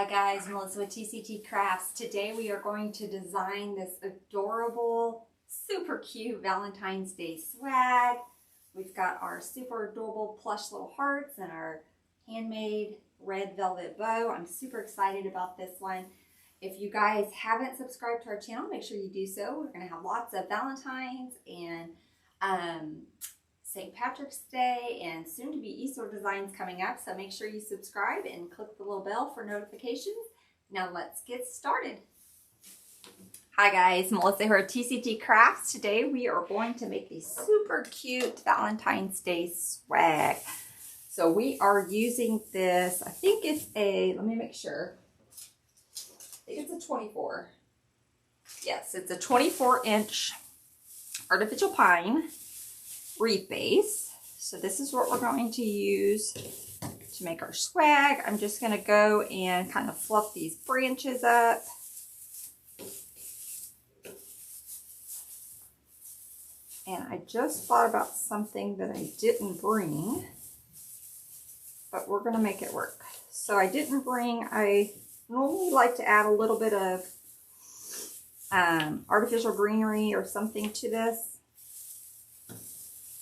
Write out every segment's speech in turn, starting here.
Hi guys, Melissa with TCT Crafts. Today we are going to design this adorable, super cute Valentine's Day swag. We've got our super adorable plush little hearts and our handmade red velvet bow. I'm super excited about this one. If you guys haven't subscribed to our channel, make sure you do so. We're going to have lots of Valentine's and St. Patrick's Day and soon to be Easter designs coming up, so make sure you subscribe and click the little bell for notifications. Now let's get started. Hi guys, Melissa here at TCT Crafts. Today we are going to make these super cute Valentine's Day swag. So we are using this, I think it's let me make sure. I think it's a 24. Yes, it's a 24-inch artificial pine wreath base. So this is what we're going to use to make our swag. I'm just going to go and kind of fluff these branches up. And I just thought about something that I didn't bring, but we're going to make it work. So I didn't bring, I normally like to add a little bit of artificial greenery or something to this,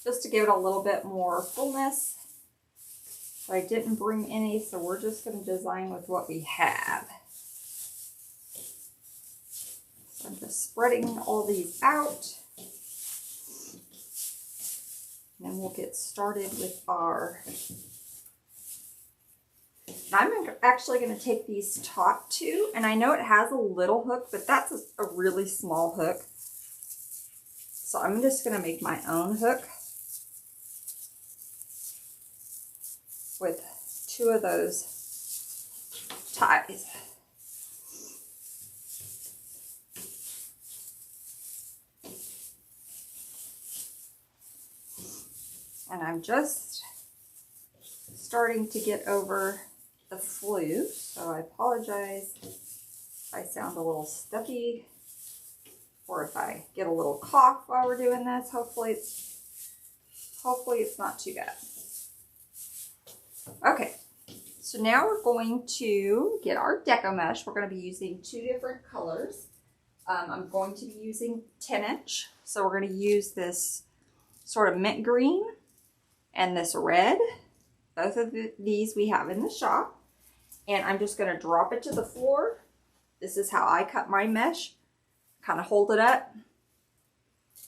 just to give it a little bit more fullness. But I didn't bring any, so we're just going to design with what we have. So I'm just spreading all these out. And then we'll get started with our... I'm actually going to take these top two, and I know it has a little hook, but that's a really small hook. So I'm just going to make my own hook with two of those ties. And I'm just starting to get over the flu, so I apologize if I sound a little stuffy or if I get a little cough while we're doing this. Hopefully it's not too bad. Okay, so now we're going to get our deco mesh. We're going to be using two different colors. I'm going to be using 10-inch, so we're going to use this sort of mint green and this red. Both of these we have in the shop. And I'm just going to drop it to the floor. This is how I cut my mesh. Kind of hold it up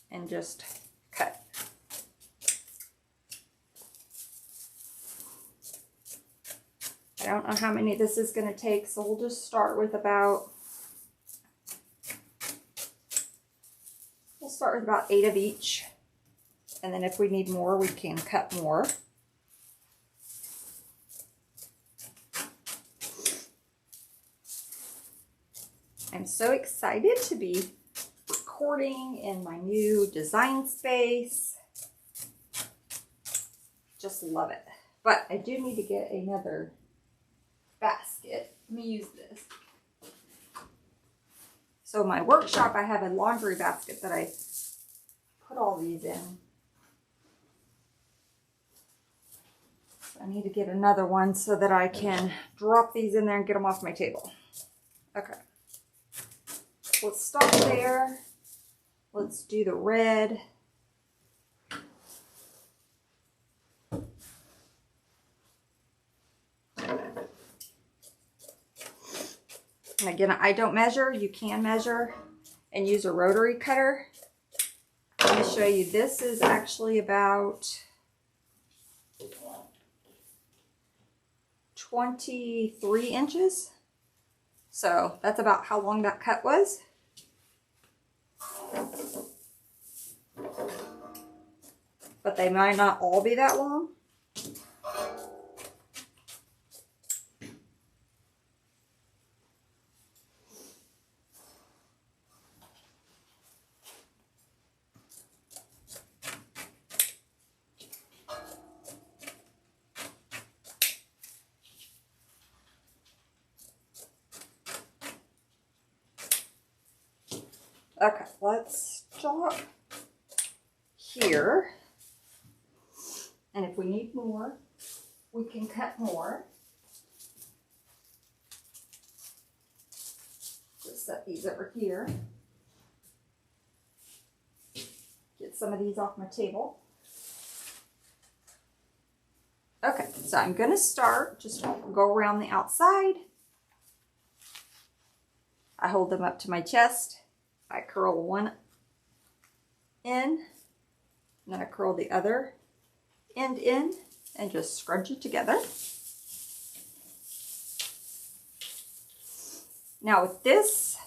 and just cut. I don't know how many this is going to take, so we'll just start with about, we'll start with about 8 of each. And then if we need more, we can cut more. I'm so excited to be recording in my new design space. Just love it. But I do need to get another basket. Let me use this. So my workshop, I have a laundry basket that I put all these in. So I need to get another one so that I can drop these in there and get them off my table. Okay. Let's start there. Let's do the red. And again, I don't measure. You can measure and use a rotary cutter. Let me show you. This is actually about 23 inches. So that's about how long that cut was. But they might not all be that long. Okay, let's stop here. And if we need more, we can cut more. just set these over here. Get some of these off my table. Okay, so I'm going to start, just go around the outside. I hold them up to my chest. I curl one in, and then I curl the other end in, and just scrunch it together. Now with this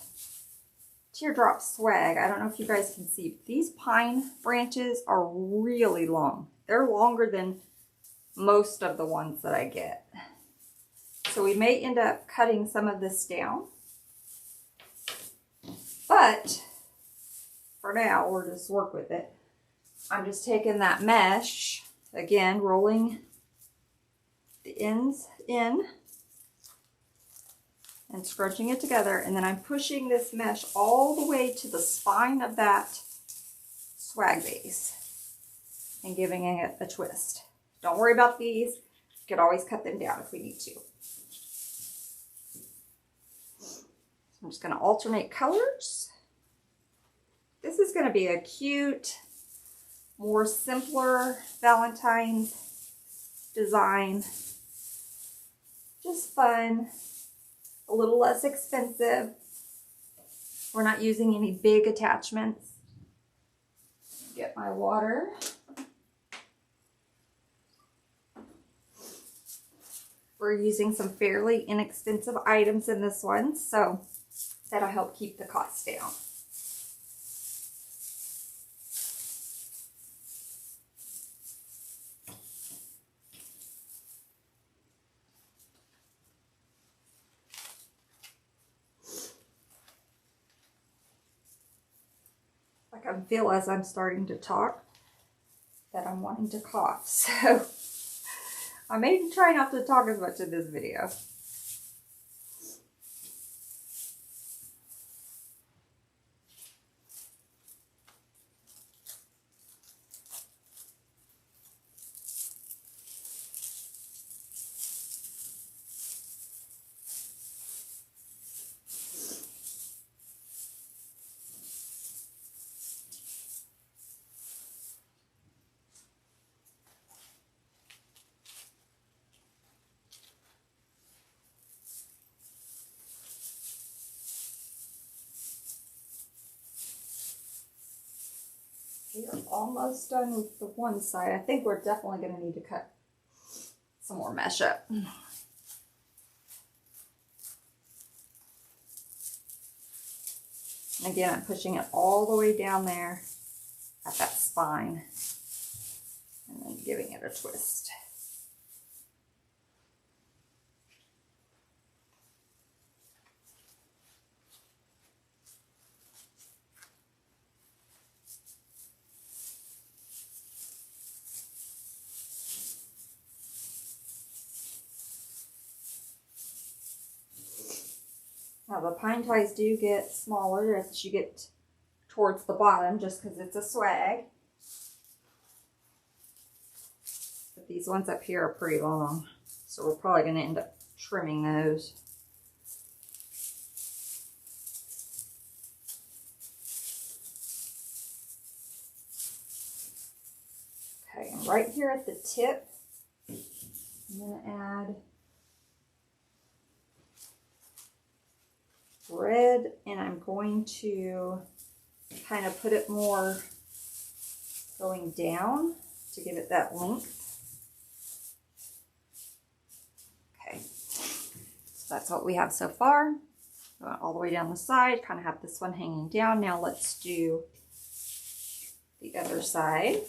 teardrop swag, I don't know if you guys can see, but these pine branches are really long. They're longer than most of the ones that I get. So we may end up cutting some of this down. But for now, we'll just work with it. I'm just taking that mesh, again, rolling the ends in and scrunching it together. And then I'm pushing this mesh all the way to the spine of that swag base and giving it a twist. Don't worry about these. You could always cut them down if we need to. I'm just going to alternate colors. This is going to be a cute, more simpler Valentine's design. Just fun, a little less expensive. We're not using any big attachments. Get my water. We're using some fairly inexpensive items in this one, so that'll help keep the cost down. I feel as I'm starting to talk that I'm wanting to cough, so I may try not to talk as much in this video. We're almost done with the one side. I think we're definitely going to need to cut some more mesh up. And again, I'm pushing it all the way down there at that spine and then giving it a twist. Now the pine ties do get smaller as you get towards the bottom just because it's a swag. But these ones up here are pretty long, so we're probably going to end up trimming those. Okay, and right here at the tip, I'm going to add red, and I'm going to kind of put it more going down to give it that length. Okay, so that's what we have so far. All the way down the side, kind of have this one hanging down. Now let's do the other side.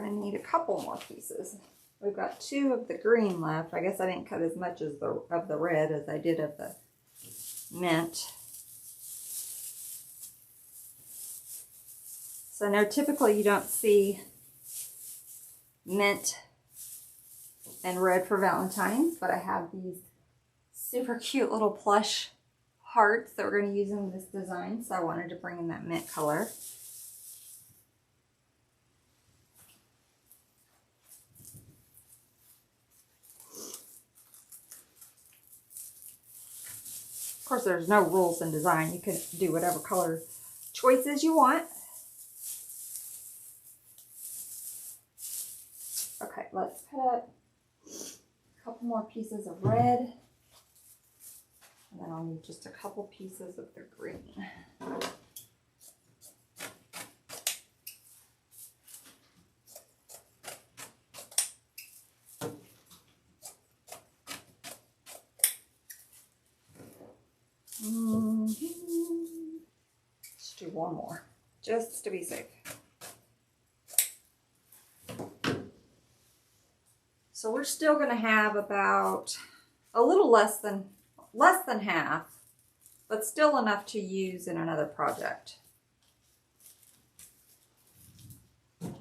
going to need a couple more pieces. We've got 2 of the green left. I guess I didn't cut as much as of the red as I did of the mint. So no, typically you don't see mint and red for Valentine's, but I have these super cute little plush hearts that we're going to use in this design, so I wanted to bring in that mint color. Of course, there's no rules in design. You can do whatever color choices you want. Okay, let's cut a couple more pieces of red. And then I'll need just a couple pieces of the green. Let's do one more, just to be safe. So we're still going to have about a little less than half, but still enough to use in another project. And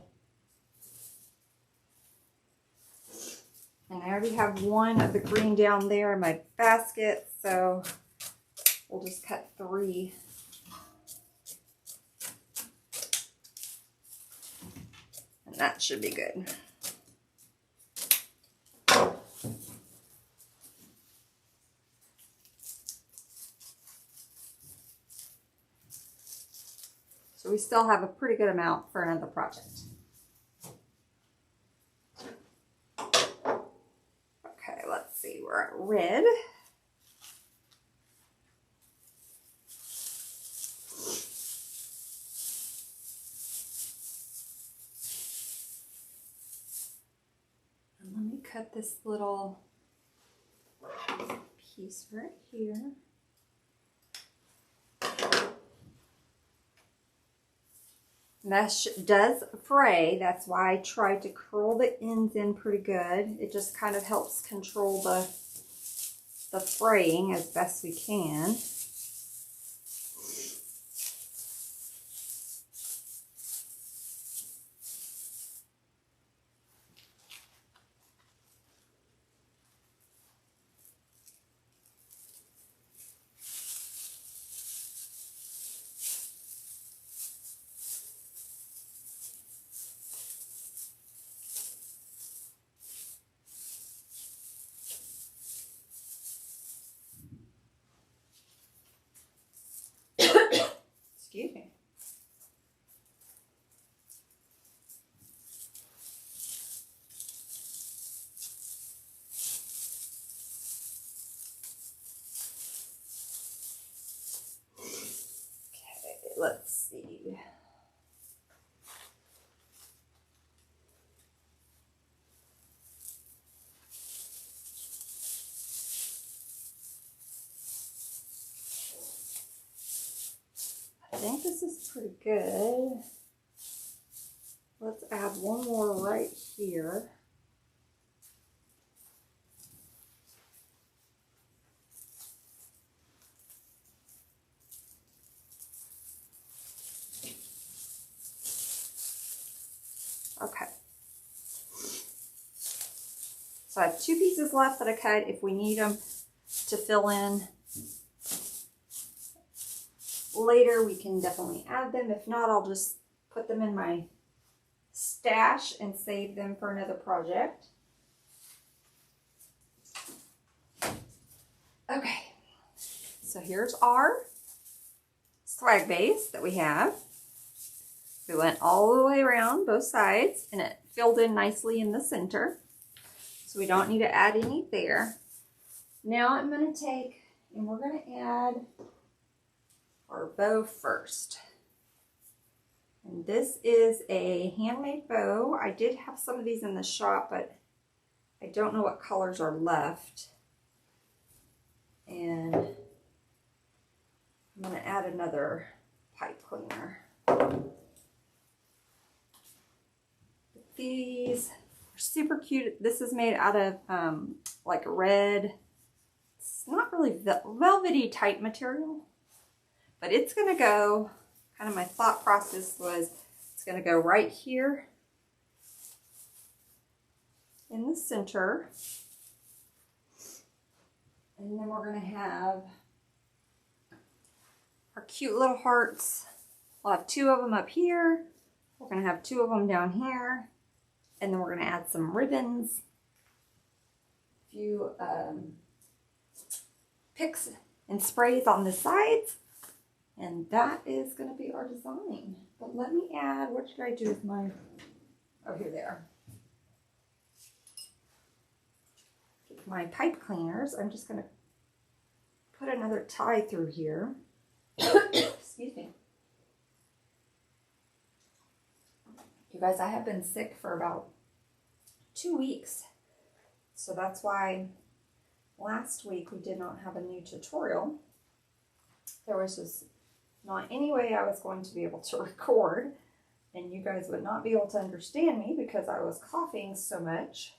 I already have one of the green down there in my basket, so we'll just cut 3. And that should be good. So we still have a pretty good amount for another project. Okay, let's see, we're at red. And let me cut this little piece right here. That does fray. That's why I tried to curl the ends in pretty good. It just kind of helps control the fraying as best we can. Excuse me. Okay, let's see. I think this is pretty good. Let's add one more right here. Okay. So I have 2 pieces left that I cut. If we need them to fill in later, we can definitely add them. If not, I'll just put them in my stash and save them for another project. Okay, so here's our swag base that we have. We went all the way around both sides and it filled in nicely in the center. So we don't need to add any there. Now I'm going to take and we're going to add our bow first. And this is a handmade bow. I did have some of these in the shop, but I don't know what colors are left. And I'm going to add another pipe cleaner. These are super cute. This is made out of like red, it's not really velvety type material, but it's going to go, kind of my thought process was it's going to go right here in the center. And then we're going to have our cute little hearts. We'll have 2 of them up here. We're going to have 2 of them down here. And then we're going to add some ribbons. A few picks and sprays on the sides. And that is going to be our design. But let me add, what should I do with my, oh, here they are. My pipe cleaners, I'm just going to put another tie through here. Excuse me. You guys, I have been sick for about 2 weeks. So that's why last week we did not have a new tutorial. There was just not any way I was going to be able to record, and you guys would not be able to understand me because I was coughing so much.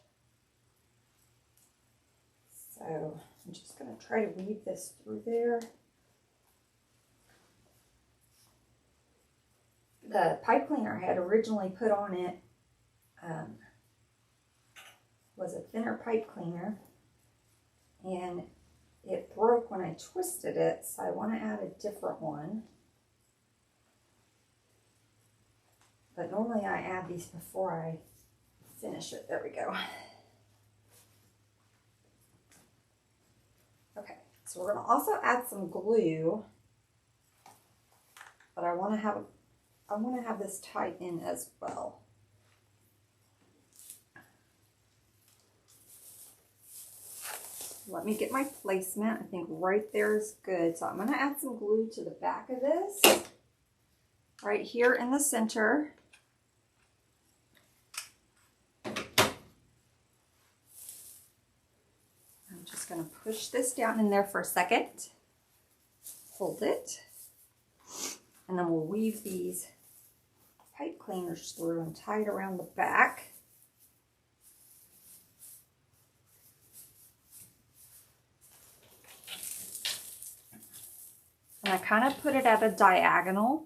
So I'm just going to try to weave this through there. The pipe cleaner I had originally put on it was a thinner pipe cleaner, and it broke when I twisted it, so I want to add a different one. But normally I add these before I finish it. There we go. Okay, so we're going to also add some glue, but I want to have this tied in as well. Let me get my placement. I think right there is good. So I'm going to add some glue to the back of this, right here in the center. I'm just going to push this down in there for a second. Hold it. And then we'll weave these pipe cleaners through and tie it around the back. And I kind of put it at a diagonal.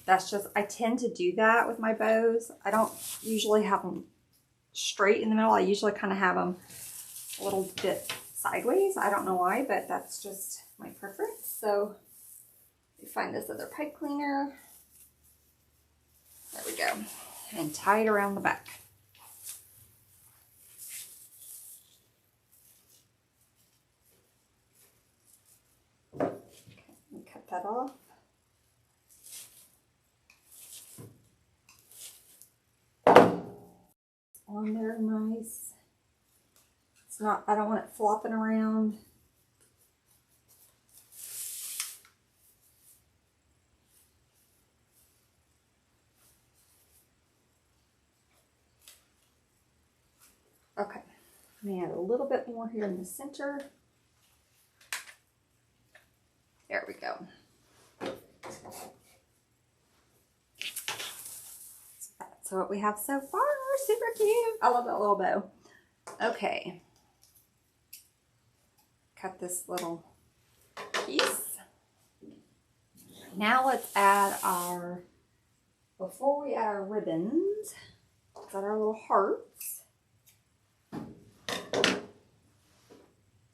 That's just, I tend to do that with my bows. I don't usually have them straight in the middle. I usually kind of have them a little bit sideways. I don't know why, but that's just my preference. So you find this other pipe cleaner. There we go. And tie it around the back. Okay, let me cut that off. On there nice. It's not, I don't want it flopping around. Okay, let me add a little bit more here in the center. There we go. That's what we have so far. Super cute. I love that little bow. Okay. Cut this little piece. Now let's add our, before we add our ribbons, let's add our little hearts. So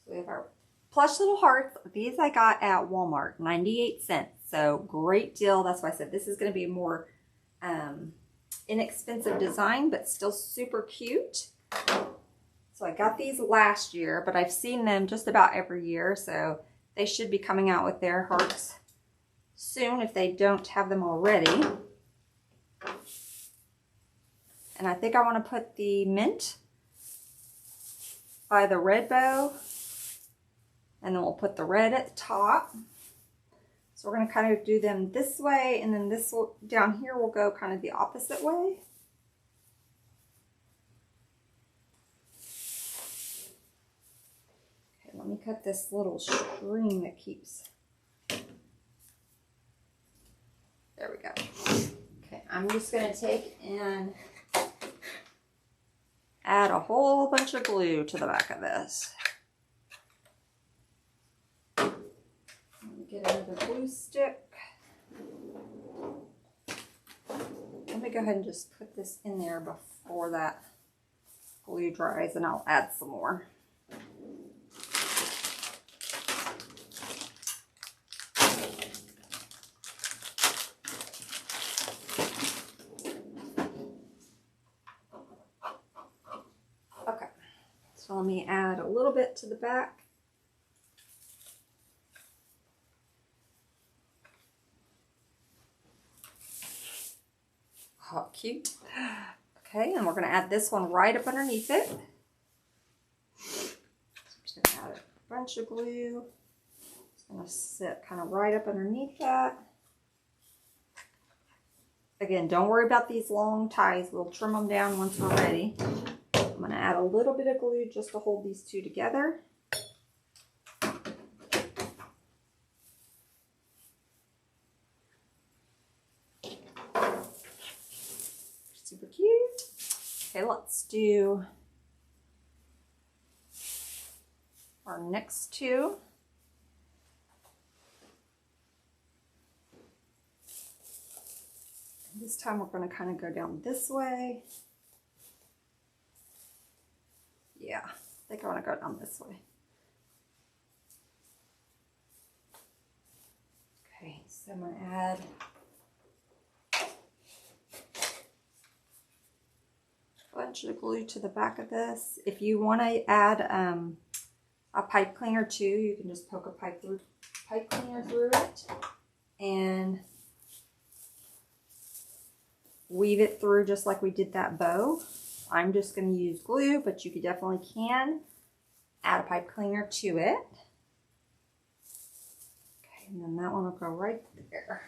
we have our plush little hearts. These I got at Walmart, 98 cents. So great deal. That's why I said this is going to be a more inexpensive design, but still super cute. So I got these last year, but I've seen them just about every year. So they should be coming out with their hearts soon if they don't have them already. And I think I want to put the mint by the red bow. And then we'll put the red at the top. So we're going to kind of do them this way, and then this will, down here will go kind of the opposite way. Okay, let me cut this little string that keeps. There we go. Okay, I'm just going to take and whole bunch of glue to the back of this. Let me get another glue stick. Let me go ahead and just put this in there before that glue dries, and I'll add some more. Okay, so let me add a little bit to the back. Oh, cute. Okay, and we're going to add this one right up underneath it. So I'm just going to add a bunch of glue. It's going to sit kind of right up underneath that. Again, don't worry about these long ties. We'll trim them down once we're ready. I'm going to add a little bit of glue just to hold these two together. Super cute. Okay, let's do our next two. And this time we're going to kind of go down this way. Yeah, I think I want to go down this way. Okay, so I'm going to add bunch of glue to the back of this. If you want to add a pipe cleaner too, you can just poke a pipe cleaner through it and weave it through just like we did that bow. I'm just going to use glue, but you definitely can add a pipe cleaner to it. Okay, and then that one will go right there.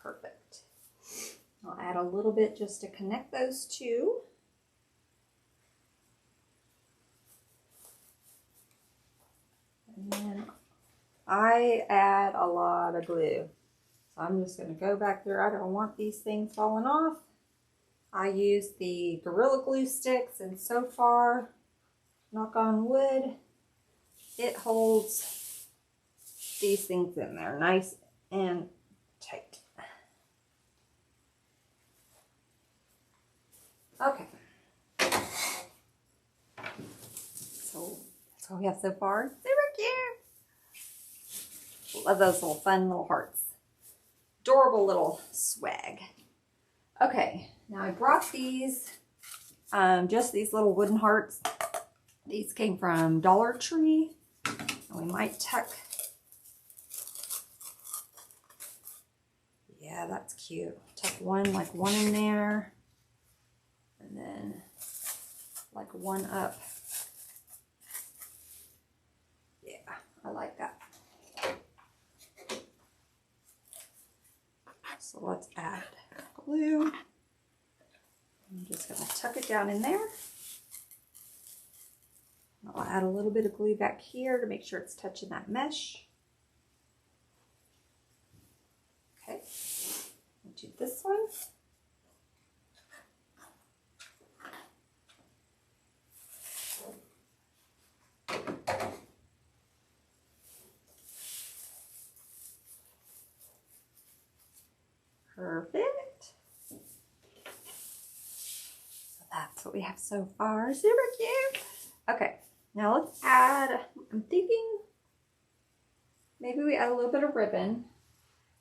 Perfect. I'll add a little bit just to connect those two. And then I add a lot of glue. So I'm just going to go back there. I don't want these things falling off. I use the Gorilla Glue sticks, and so far, knock on wood, it holds these things in there nice and tight. Okay, so that's all we have so far. Super cute. Love those little fun little hearts. Adorable little swag. Okay, now I brought these, just these little wooden hearts. These came from Dollar Tree. And we might tuck. Yeah, that's cute. Tuck one, like one in there. And then like one up. Yeah, I like that. So let's add glue. I'm just going to tuck it down in there. I'll add a little bit of glue back here to make sure it's touching that mesh. Okay, I'll do this one. Perfect. So that's what we have so far. Super cute. Okay, now let's add, I'm thinking maybe we add a little bit of ribbon.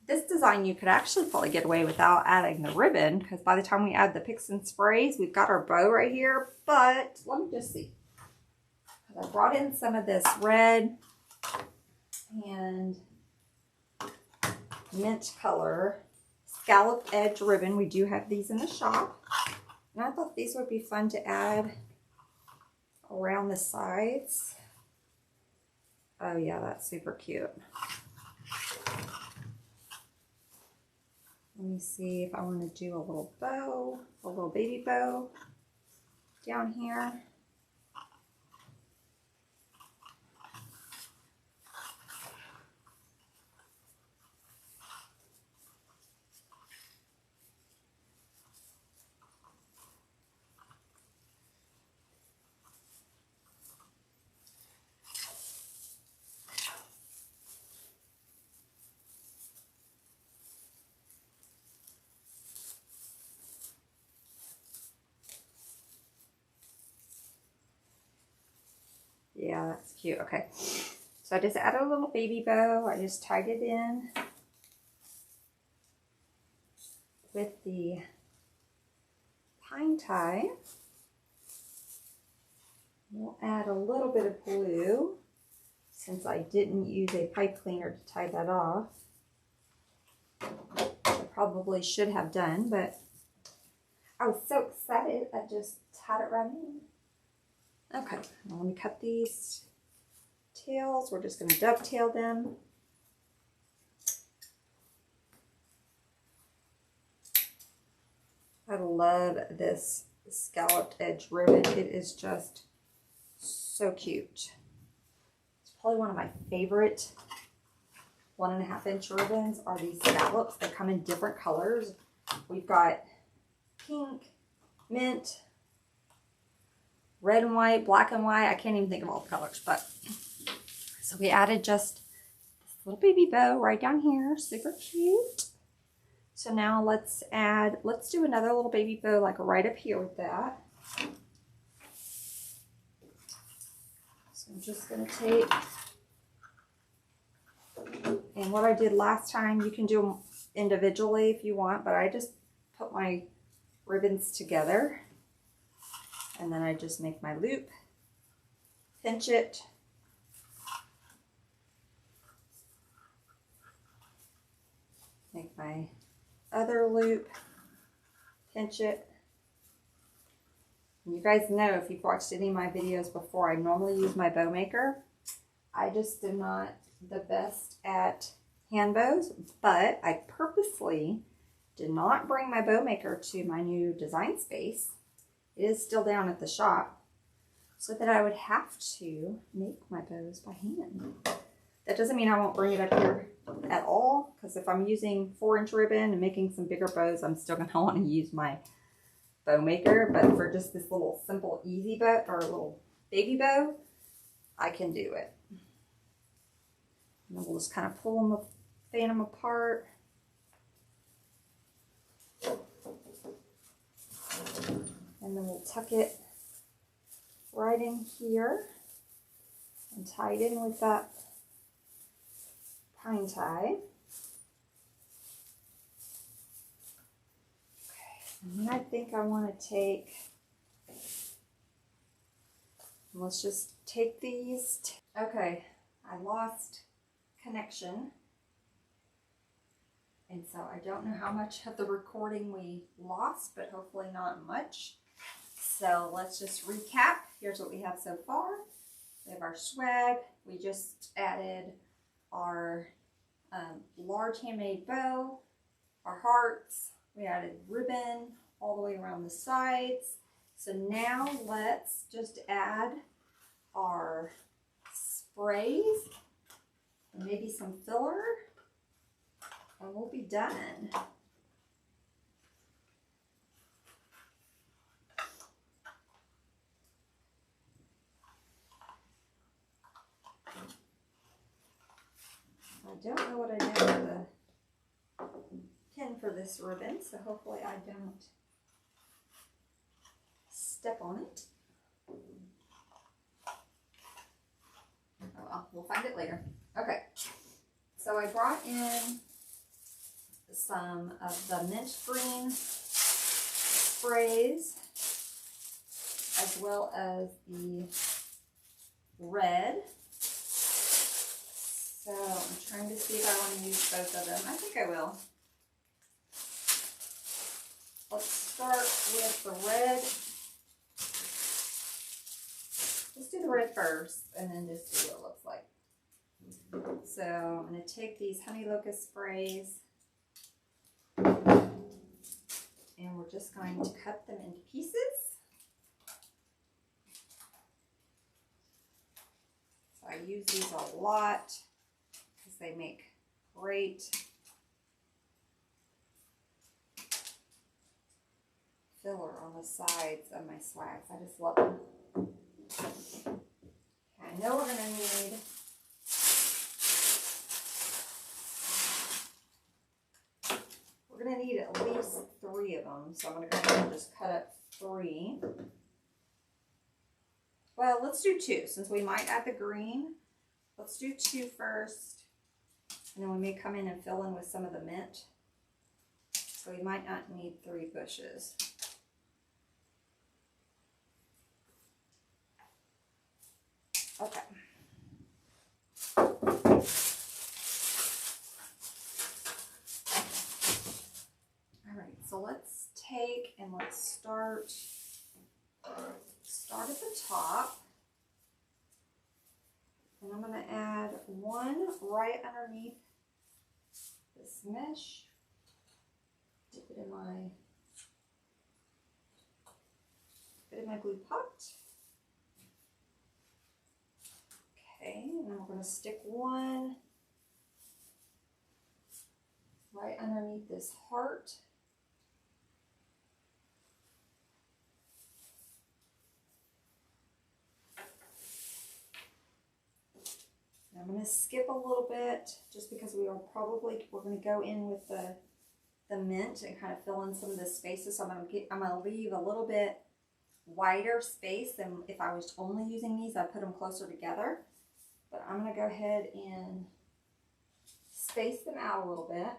This design you could actually probably get away without adding the ribbon, because by the time we add the picks and sprays, we've got our bow right here. But let me just see. I brought in some of this red and mint color scalloped edge ribbon. We do have these in the shop. And I thought these would be fun to add around the sides. Oh yeah, that's super cute. Let me see if I want to do a little bow, a little baby bow down here. Yeah, that's cute. Okay. So I just added a little baby bow. I just tied it in with the pine tie. We'll add a little bit of glue since I didn't use a pipe cleaner to tie that off. I probably should have done, but I was so excited I just tied it right in. Okay, now let me cut these tails. We're just going to dovetail them. I love this scalloped edge ribbon. It is just so cute. It's probably one of my favorite 1.5 inch ribbons are these scallops. They come in different colors. We've got pink, mint, red and white, black and white. I can't even think of all the colors, but so we added just this little baby bow right down here. Super cute. So now let's do another little baby bow like right up here with that. So I'm just going to take, and what I did last time, you can do them individually if you want, but I just put my ribbons together and then I just make my loop, pinch it, make my other loop, pinch it. And you guys know if you've watched any of my videos before, I normally use my bow maker. I just am not the best at hand bows, but I purposely did not bring my bow maker to my new design space. It is still down at the shop, so that I would have to make my bows by hand. That doesn't mean I won't bring it up here at all, because if I'm using 4-inch ribbon and making some bigger bows, I'm still going to want to use my bow maker. But for just this little simple easy bow or little baby bow, I can do it. And then we'll just kind of pull them, fan them apart. And then we'll tuck it right in here and tie it in with that pine tie. Okay, and then I think I want to take, let's just take these. Okay, I lost connection, and so I don't know how much of the recording we lost, but hopefully not much. So let's just recap. Here's what we have so far. We have our swag. We just added our large handmade bow, our hearts. We added ribbon all the way around the sides. So now let's just add our sprays and maybe some filler, and we'll be done. I don't know what I did with the pin for this ribbon, so hopefully I don't step on it. Oh well, we'll find it later. Okay, so I brought in some of the mint green sprays as well as the red. So I'm trying to see if I want to use both of them. I think I will. Let's start with the red. Let's do the red first and then just see what it looks like. So I'm going to take these honey locust sprays and we're just going to cut them into pieces. So I use these a lot because they make great filler on the sides of my swags. I just love them. I know we're going to need at least 3 of them, so I'm going to go ahead and just cut up 3. Well, let's do two since we might add the green. Let's do two first, and then we may come in and fill in with some of the mint. So we might not need 3 bushes. Okay. All right, so let's take and let's start at the top. And I'm going to add one right underneath this mesh. Dip it in my glue pot. Okay, and then we're going to stick one right underneath this heart. And I'm going to skip a little bit just because we're going to go in with the mint and kind of fill in some of the spaces. So I'm going to leave a little bit wider space than if I was only using these. I put them closer together. But I'm going to go ahead and space them out a little bit.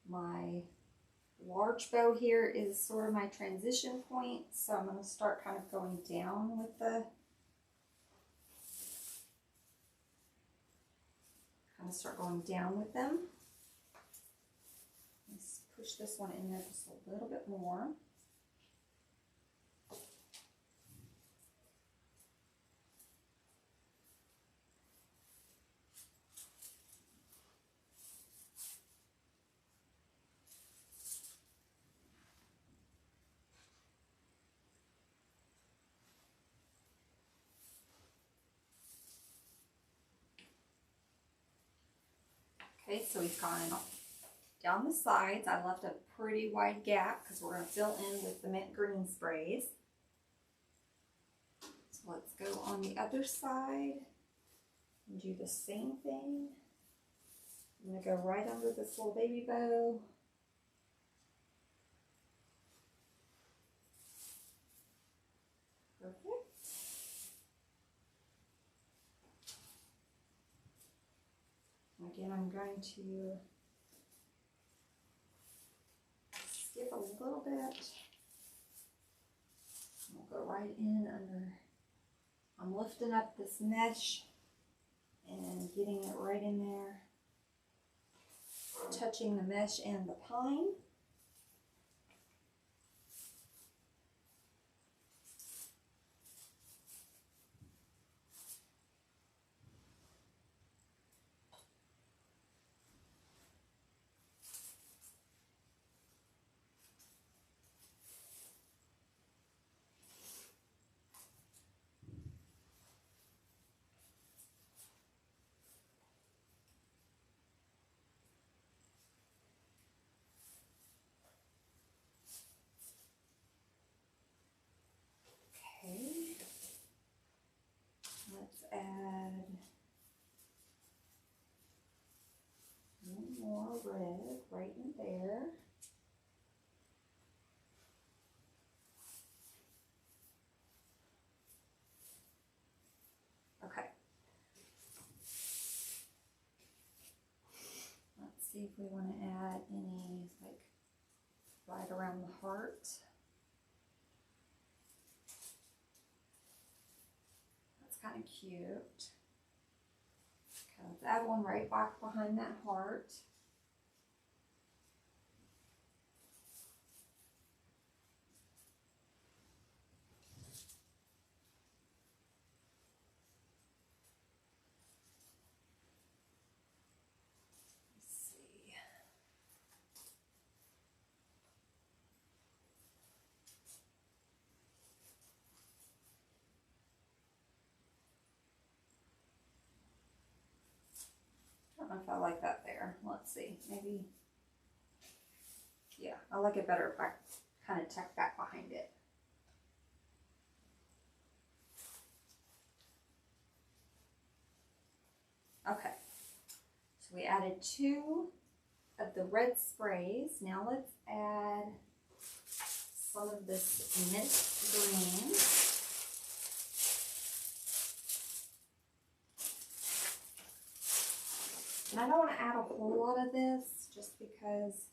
My large bow here is sort of my transition point, so I'm going to start kind of going down with them. Let's push this one in there just a little bit more. Okay, so we've gone down the sides. I left a pretty wide gap because we're going to fill in with the mint green sprays. So let's go on the other side and do the same thing. I'm going to go right under this little baby bow. Perfect. Again, I'm going to skip a little bit. We'll go right in under. I'm lifting up this mesh and getting it right in there, touching the mesh and the pine. Okay, let's add one more red right in there. Okay. Let's see if we want to add any, like, right around the heart. Kind of cute. Okay, let's add one right back behind that heart. Let's see. I don't know if I like that there. Let's see. Maybe. Yeah, I like it better if I kind of tuck back behind it. Okay, so we added 2 of the red sprays. Now let's add some of this mint green. And I don't want to add a whole lot of this just because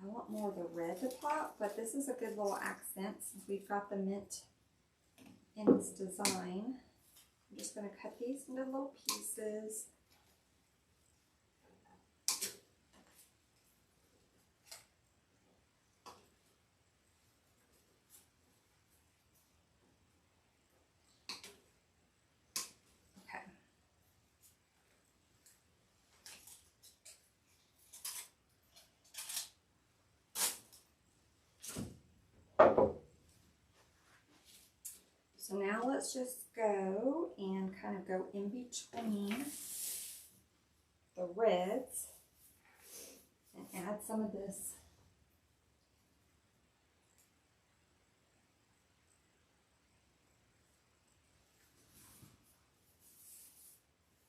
I want more of the red to pop, but this is a good little accent since we've got the mint in this design. I'm just going to cut these into little pieces. So now let's just go and kind of go in between the reds and add some of this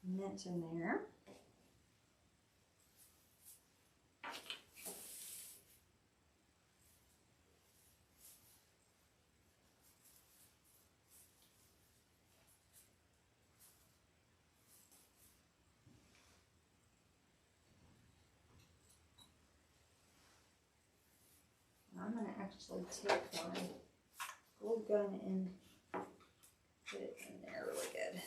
mint in there. I'm going to actually take my glue gun and put it in there really good.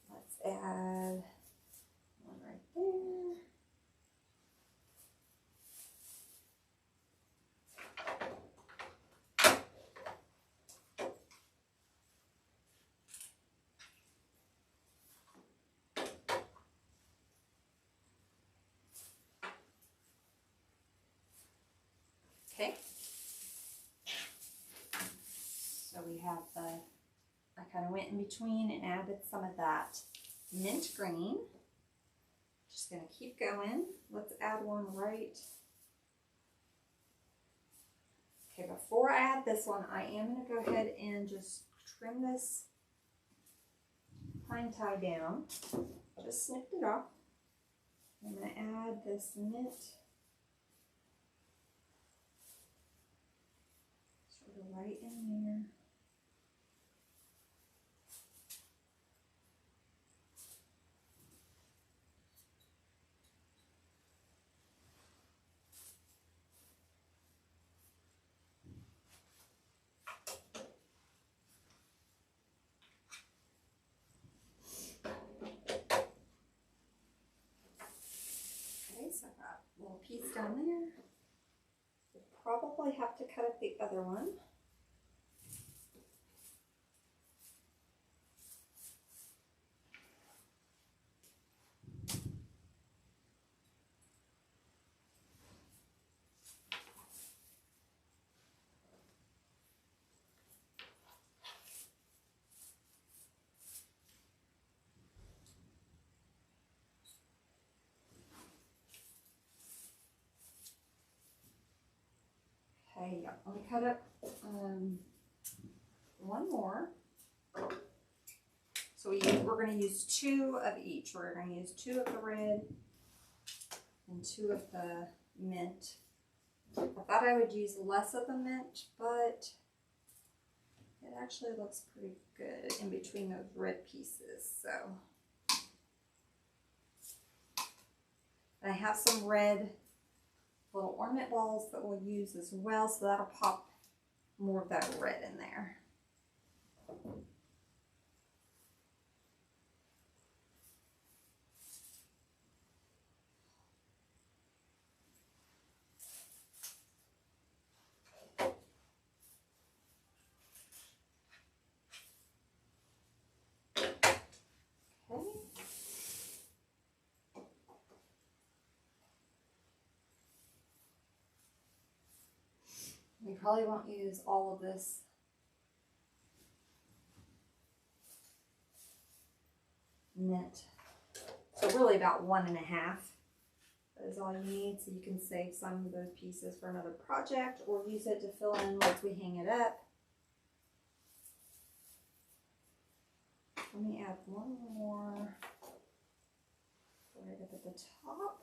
Let's add one right there. Okay, so we have I kind of went in between and added some of that mint green. Just going to keep going. Let's add one right. Okay, before I add this one, I am going to go ahead and just trim this pine tie down. Just snipped it off. I'm going to add this mint sort of right in there. So I've got a little piece down there. We'll probably have to cut up the other one. Okay, yeah, let me cut up one more. So we're going to use 2 of each. We're going to use 2 of the red and 2 of the mint. I thought I would use less of the mint, but it actually looks pretty good in between those red pieces. So and I have some red little ornament balls that we'll use as well, so that'll pop more of that red in there. We probably won't use all of this mint. So really about 1 1/2 is all you need. So you can save some of those pieces for another project or use it to fill in once we hang it up. me add one more right up at the top.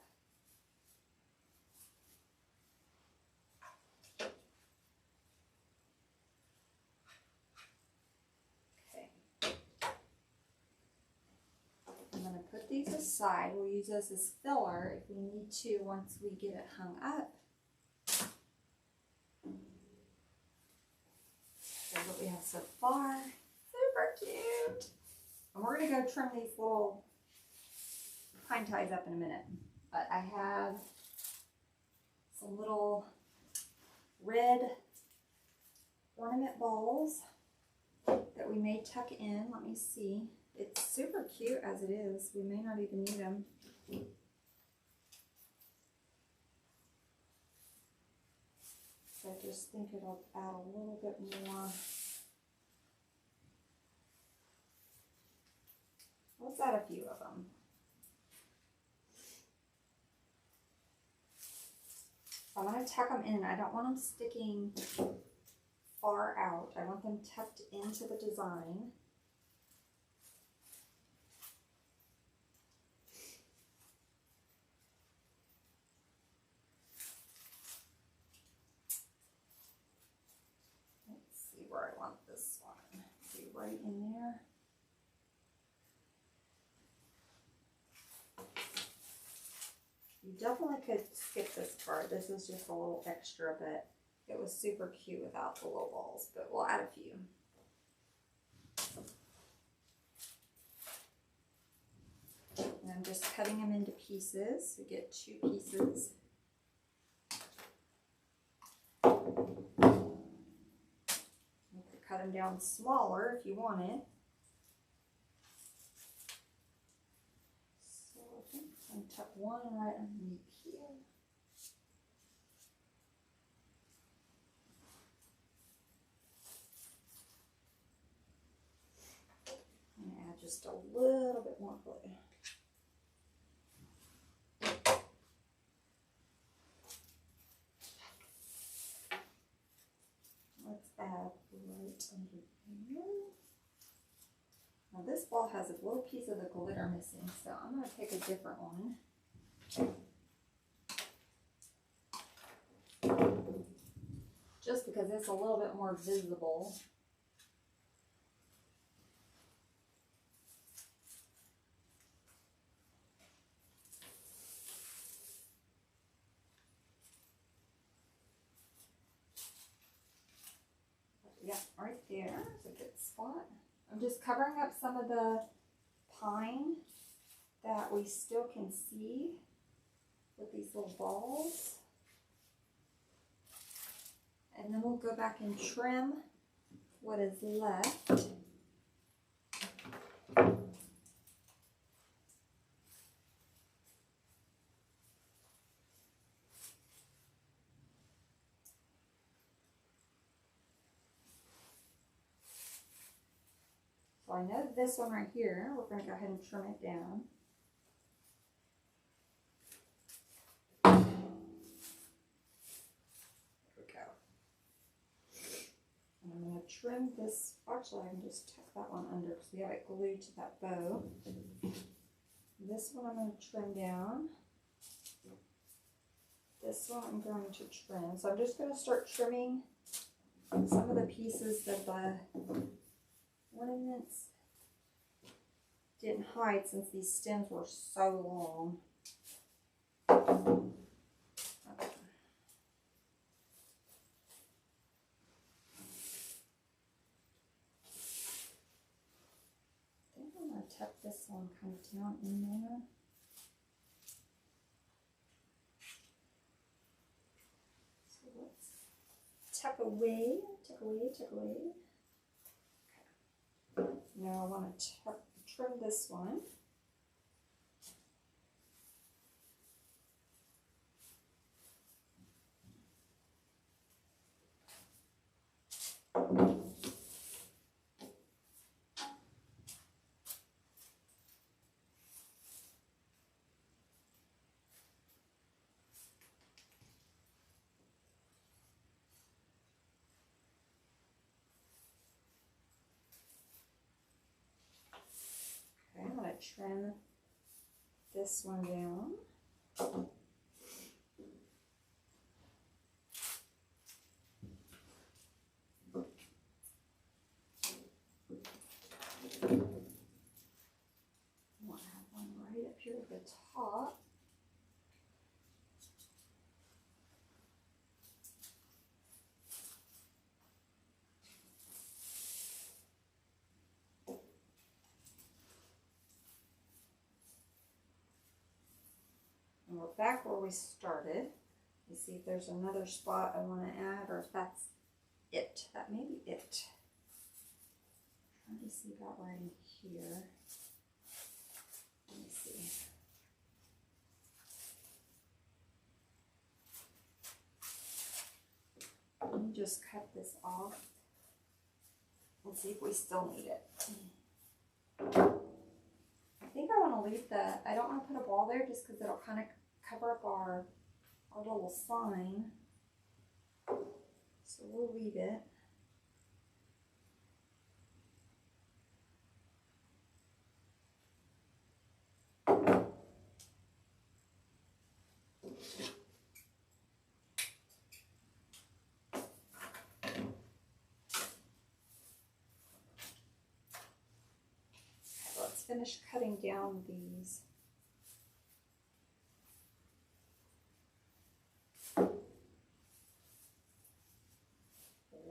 Okay. I'm going to put these aside. We'll use those as filler if we need to once we get it hung up. That's what we have so far. Super cute. And we're going to go trim these little pine ties up in a minute. But I have some little red ornament balls that we may tuck in. Let me see. It's super cute as it is. We may not even need them. So I just think it'll add a little bit more. Let's add a few of them. I'm going to tuck them in. I don't want them sticking far out. I want them tucked into the design. Let's see where I want this one. Be right in there. You definitely could skip this part. This is just a little extra, but it was super cute without the little balls, but we'll add a few. And I'm just cutting them into pieces. We get 2 pieces. You could cut them down smaller if you wanted. So I think I'm going to tuck one right underneath here. I'm going to add just a little bit more glue. Let's add right under here. Now this ball has a little piece of the glitter missing, so I'm going to pick a different one. Just because it's a little bit more visible. Yeah, right there is a good spot. I'm just covering up some of the pine that we still can see with these little balls. And then we'll go back and trim what is left. So I know this one right here, we're going to go ahead and trim it down. I'm going to trim this, actually I can just tuck that one under because we have it glued to that bow. This one I'm going to trim down. This one I'm going to trim. So I'm just going to start trimming some of the pieces that the ornaments didn't hide since these stems were so long. Tuck this one kind of down in there. So let's tuck away, tuck away, tuck away. Okay. Now I want to trim this one. trim this one down. We'll have one right up here at the top. And we're back where we started. You see if there's another spot I want to add, or if that's it. That may be it. I'm trying to see about right in here. Let me see. Let me just cut this off and see if we still need it. I think I want to leave I don't want to put a wall there just because it'll kind of cover up our little sign. So we'll leave it. Let's finish cutting down these.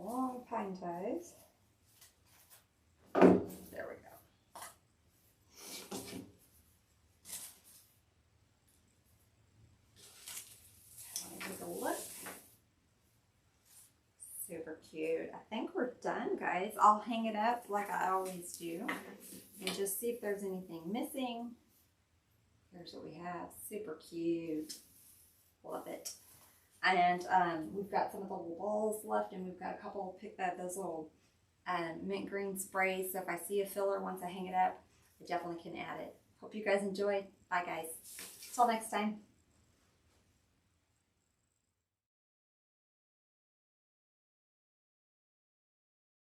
Long pine ties. There we go. Take a look. Super cute. I think we're done, guys. I'll hang it up like I always do and just see if there's anything missing. Here's what we have. Super cute. Love it. And we've got some of the little balls left, and we've got a couple those little mint green sprays. So if I see a filler once I hang it up, I definitely can add it. Hope you guys enjoyed. Bye, guys. Till next time.